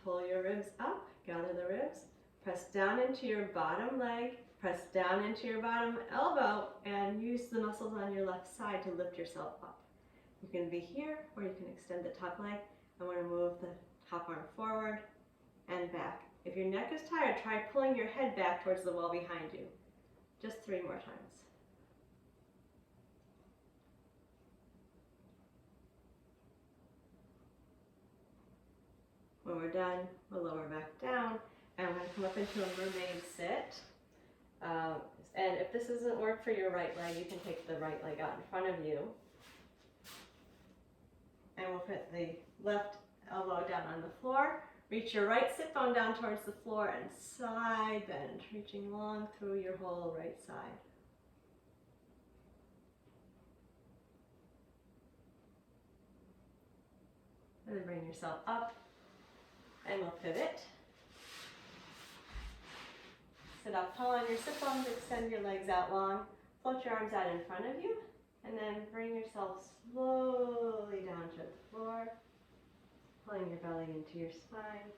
Pull your ribs up, gather the ribs. Press down into your bottom leg. Press down into your bottom elbow and use the muscles on your left side to lift yourself up. You can be here, or you can extend the top leg. I want to move the top arm forward and back. If your neck is tired, try pulling your head back towards the wall behind you. Just 3 more times. When we're done, we'll lower back down, and we're going to come up into a mermaid sit. And if this doesn't work for your right leg, you can take the right leg out in front of you. And we'll put the left elbow down on the floor. Reach your right sit bone down towards the floor and side bend, reaching long through your whole right side. And then bring yourself up, and we'll pivot. Sit up tall on your sit bones, extend your legs out long, float your arms out in front of you, and then bring yourself slowly down to the floor, pulling your belly into your spine,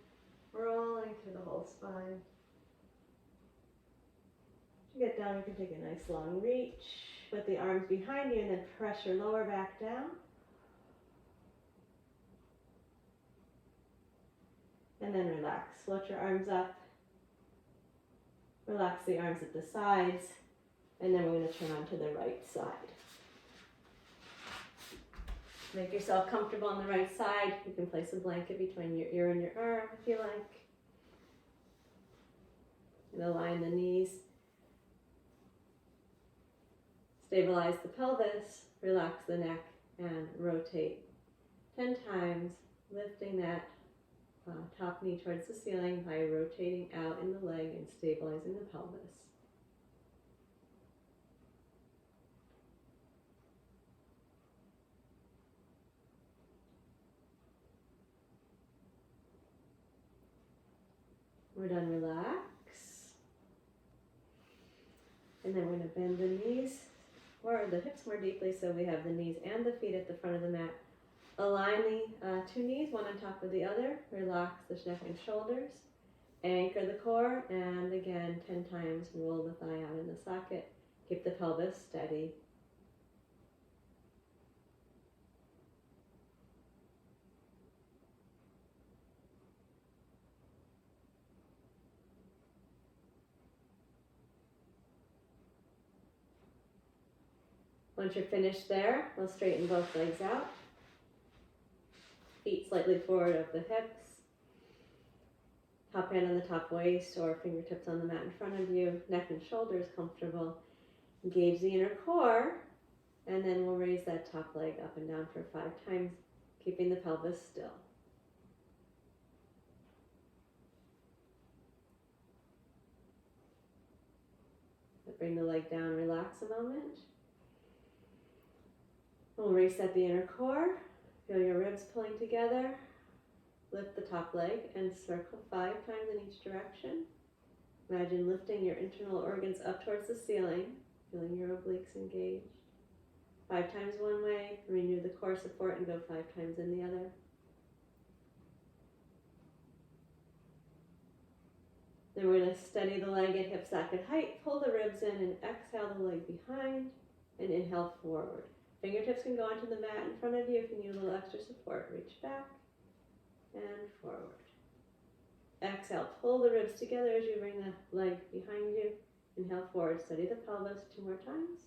rolling through the whole spine. As you get down, you can take a nice long reach with the arms behind you, and then press your lower back down. And then relax. Float your arms up. Relax the arms at the sides, and then we're going to turn on to the right side. Make yourself comfortable on the right side. You can place a blanket between your ear and your arm if you like. And align the knees. Stabilize the pelvis, relax the neck, and rotate 10 times, lifting that top knee towards the ceiling by rotating out in the leg and stabilizing the pelvis. We're done, relax. And then we're going to bend the knees, or the hips more deeply, so we have the knees and the feet at the front of the mat. Align the two knees, one on top of the other. Relax the neck and shoulders. Anchor the core, and again, 10 times roll the thigh out in the socket. Keep the pelvis steady. Once you're finished there, we'll straighten both legs out. Feet slightly forward of the hips. Top hand on the top waist or fingertips on the mat in front of you. Neck and shoulders comfortable. Engage the inner core, and then we'll raise that top leg up and down for 5 times, keeping the pelvis still. Bring the leg down, relax a moment. We'll reset the inner core. Feel your ribs pulling together. Lift the top leg and circle 5 times in each direction. Imagine lifting your internal organs up towards the ceiling, feeling your obliques engaged. 5 times one way, renew the core support and go 5 times in the other. Then we're going to steady the leg at hip socket height, pull the ribs in and exhale the leg behind and inhale forward. Fingertips can go onto the mat in front of you if you need a little extra support. Reach back and forward. Exhale, pull the ribs together as you bring the leg behind you. Inhale forward, steady the pelvis 2 more times.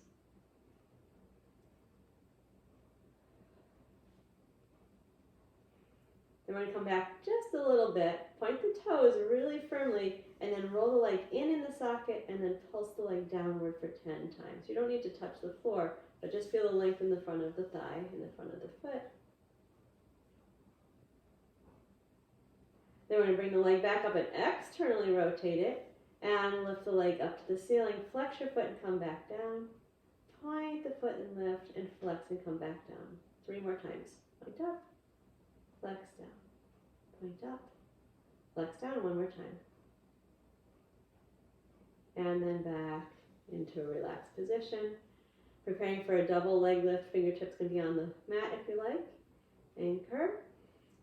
Then we're going to come back just a little bit, point the toes really firmly, and then roll the leg in the socket and then pulse the leg downward for 10 times. You don't need to touch the floor, but just feel the length in the front of the thigh and the front of the foot. Then we're going to bring the leg back up and externally rotate it and lift the leg up to the ceiling. Flex your foot and come back down. Point the foot and lift and flex and come back down. 3 more times. Point up, flex down. Point up, flex down 1 more time. And then back into a relaxed position. Preparing for a double leg lift. Fingertips can be on the mat if you like. Anchor.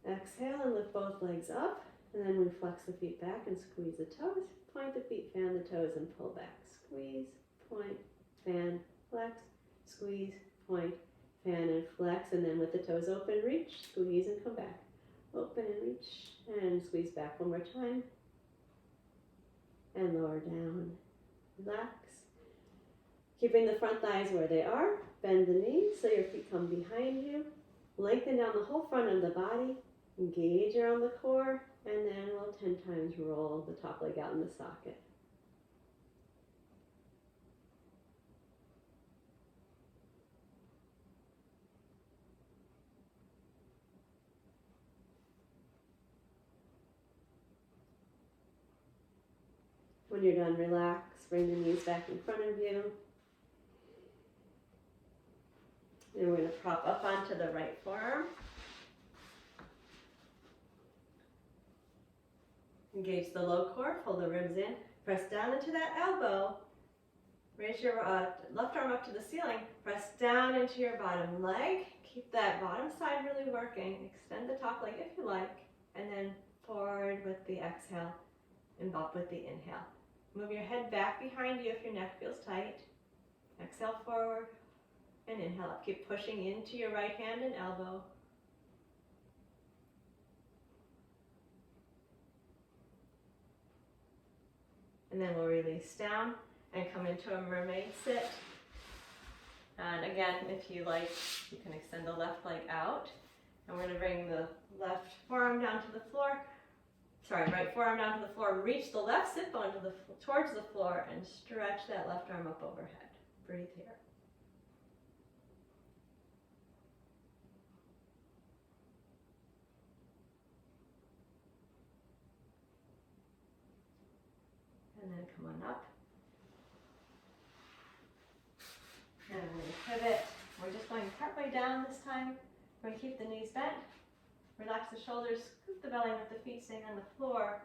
Exhale and lift both legs up. And then we flex the feet back and squeeze the toes. Point the feet, fan the toes, and pull back. Squeeze, point, fan, flex, squeeze, point, fan, and flex. And then with the toes open, reach, squeeze, and come back. Open and reach, and squeeze back 1 more time. And lower down. Relax. Keeping the front thighs where they are. Bend the knees so your feet come behind you. Lengthen down the whole front of the body. Engage around the core. And then we'll 10 times roll the top leg out in the socket. When you're done, relax. Bring the knees back in front of you. And we're going to prop up onto the right forearm. Engage the low core, pull the ribs in, press down into that elbow, raise your left arm up to the ceiling, press down into your bottom leg, keep that bottom side really working, extend the top leg if you like, and then forward with the exhale and up with the inhale. Move your head back behind you if your neck feels tight. Exhale forward and inhale up. Keep pushing into your right hand and elbow. And then we'll release down and come into a mermaid sit. And again, if you like, you can extend the left leg out. And we're going to bring the left forearm down to the floor. Right forearm down to the floor. Reach the left sit bone towards the floor and stretch that left arm up overhead. Breathe here. And then come on up. And we're going to pivot. We're just going partway down this time. We're going to keep the knees bent. Relax the shoulders, scoop the belly with the feet staying on the floor.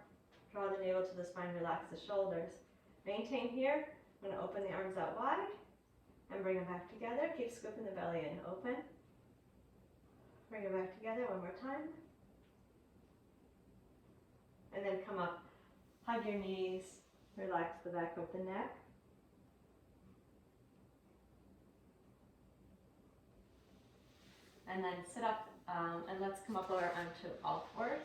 Draw the navel to the spine, relax the shoulders. Maintain here. I'm going to open the arms out wide. And bring them back together. Keep scooping the belly in, open. Bring it back together one more time. And then come up, hug your knees, relax the back of the neck. And then sit up and let's come up over onto all fours.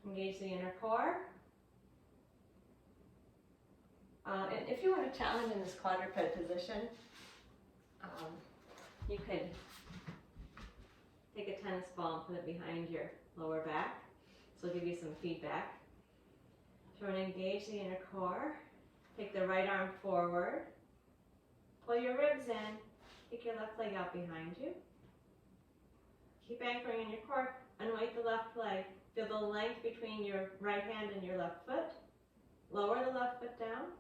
Engage the inner core. And if you want a challenge in this quadruped position, you could take a tennis ball and put it behind your lower back. So it'll give you some feedback. If you want to engage the inner core, take the right arm forward, pull your ribs in, kick your left leg out behind you. Keep anchoring in your core, unweight the left leg. Feel the length between your right hand and your left foot. Lower the left foot down.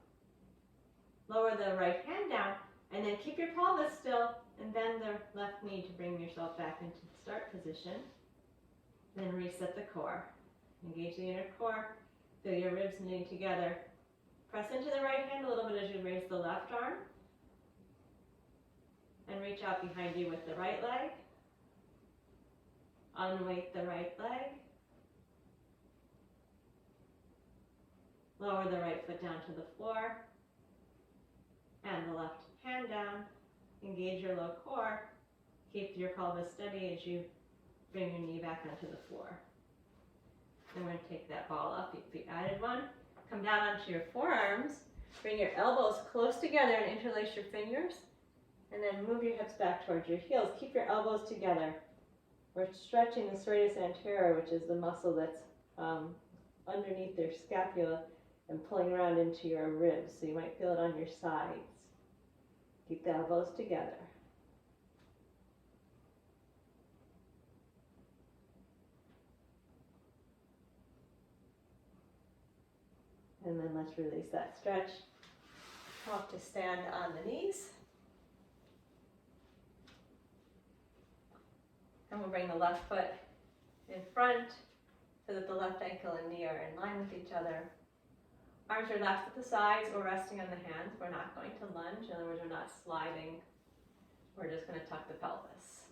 Lower the right hand down, and then keep your pelvis still, and bend the left knee to bring yourself back into the start position. Then reset the core. Engage the inner core. Feel your ribs knitting together. Press into the right hand a little bit as you raise the left arm. And reach out behind you with the right leg. Unweight the right leg. Lower the right foot down to the floor. And the left hand down. Engage your low core. Keep your pelvis steady as you bring your knee back onto the floor. Then we're going to take that ball up if you added one. Come down onto your forearms. Bring your elbows close together and interlace your fingers. And then move your hips back towards your heels. Keep your elbows together. We're stretching the serratus anterior, which is the muscle that's underneath your scapula and pulling around into your ribs. So you might feel it on your sides. Keep the elbows together. And then let's release that stretch. Come up to stand on the knees. And we'll bring the left foot in front so that the left ankle and knee are in line with each other. Arms relaxed at the sides or resting on the hands. We're not going to lunge. In other words, we're not sliding. We're just going to tuck the pelvis.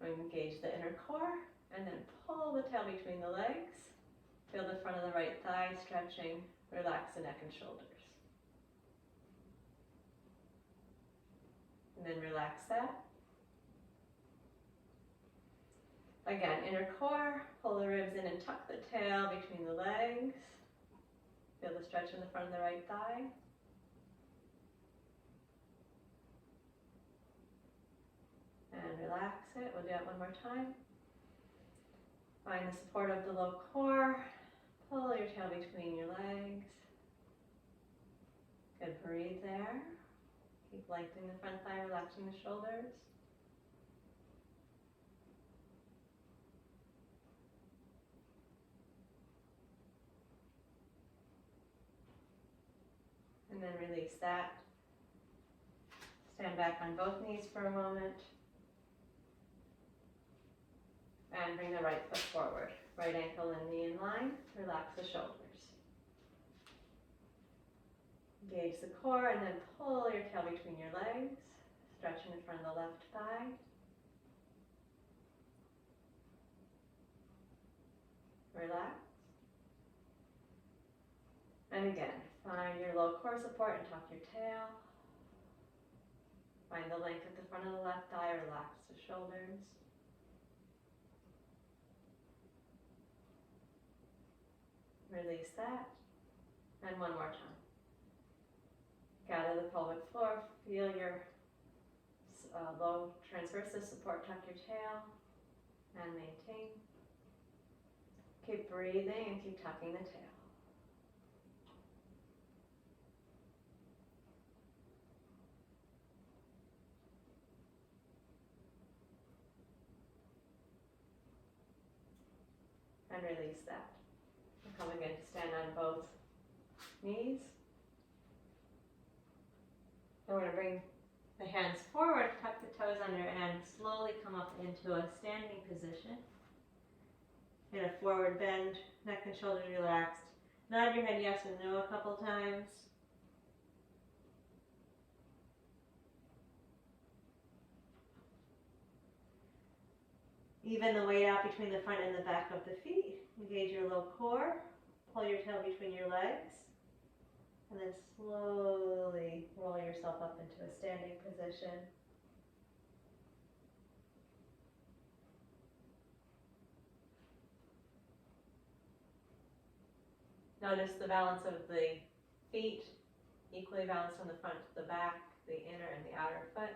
We engage the inner core and then pull the tail between the legs. Feel the front of the right thigh stretching. Relax the neck and shoulders. And then relax that. Again, inner core, pull the ribs in and tuck the tail between the legs. Feel the stretch in the front of the right thigh. And relax it. We'll do it one more time. Find the support of the low core. Pull your tail between your legs. Good, breathe there. Keep lengthening the front thigh, relaxing the shoulders. And then release that. Stand back on both knees for a moment. And bring the right foot forward. Right ankle and knee in line. Relax the shoulders. Engage the core and then pull your tail between your legs. Stretching in front of the left thigh. Relax. And again, find your low core support and tuck your tail. Find the length at the front of the left thigh. Relax the shoulders. Release that. And one more time. Gather the pelvic floor. Feel your low transversus support. Tuck your tail. And maintain. Keep breathing and keep tucking the tail. And release that. Come again to stand on both knees. And we're going to bring the hands forward, tuck the toes under, and slowly come up into a standing position. In a forward bend, neck and shoulders relaxed. Nod your head yes and no a couple times. Even the weight out between the front and the back of the feet. Engage your low core. Pull your tail between your legs. And then slowly roll yourself up into a standing position. Notice the balance of the feet, equally balanced from the front to the back, the inner and the outer foot.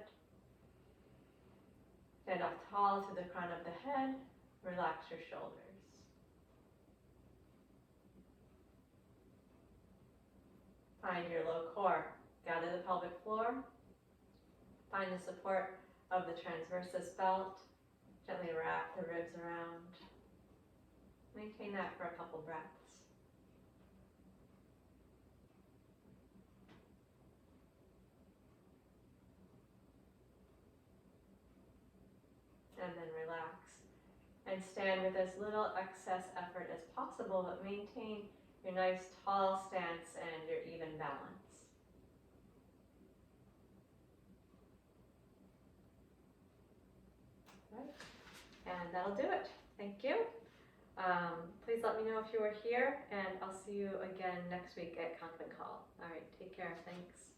Stand up tall to the crown of the head. Relax your shoulders. Find your low core. Gather the pelvic floor. Find the support of the transversus belt. Gently wrap the ribs around. Maintain that for a couple breaths. And then relax. And stand with as little excess effort as possible, but maintain your nice tall stance and your even balance. Right. And that'll do it. Thank you. Please let me know if you are here, and I'll see you again next week at Convent Call. All right, take care. Thanks.